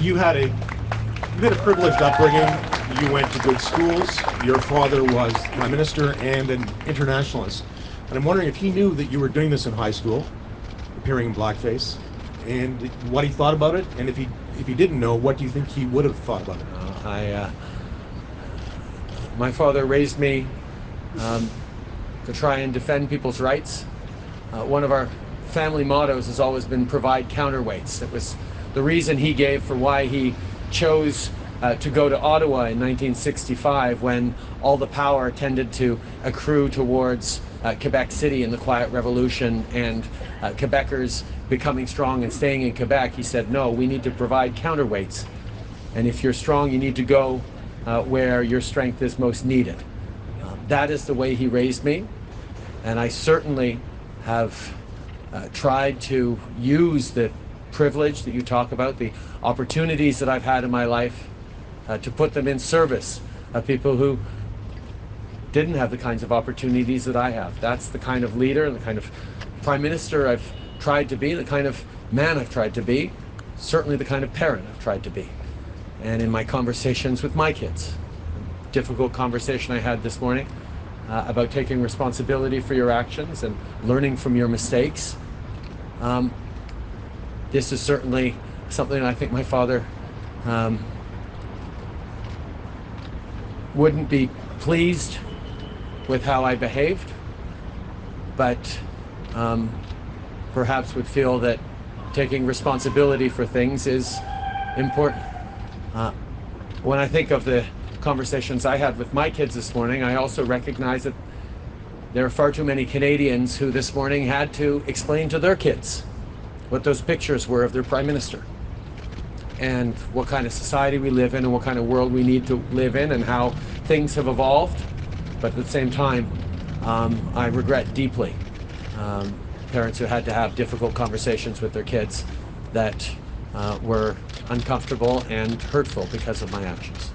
you had a privileged upbringing. You went to good schools. Your father was Prime Minister and an internationalist. And I'm wondering if he knew that you were doing this in high school, appearing in blackface, and what he thought about it. And if he didn't know, what do you think he would have thought about it? My father raised me to try and defend people's rights. One of our family mottos has always been provide counterweights. It was the reason he gave for why he chose to go to Ottawa in 1965, when all the power tended to accrue towards Quebec City in the Quiet Revolution and Quebecers becoming strong and staying in Quebec. He said, no, we need to provide counterweights. And if you're strong, you need to go where your strength is most needed. That is the way he raised me. And I certainly have tried to use the privilege that you talk about, the opportunities that I've had in my life, to put them in service of people who didn't have the kinds of opportunities that I have. That's the kind of leader, the kind of Prime Minister I've tried to be, the kind of man I've tried to be, certainly the kind of parent I've tried to be. And in my conversations with my kids, difficult conversation I had this morning about taking responsibility for your actions and learning from your mistakes. This is certainly something I think my father wouldn't be pleased with how I behaved, but perhaps would feel that taking responsibility for things is important. When I think of the conversations I had with my kids this morning, I also recognize that there are far too many Canadians who this morning had to explain to their kids what those pictures were of their Prime Minister, and what kind of society we live in and what kind of world we need to live in and how things have evolved. But at the same time, I regret deeply parents who had to have difficult conversations with their kids that were uncomfortable and hurtful because of my actions.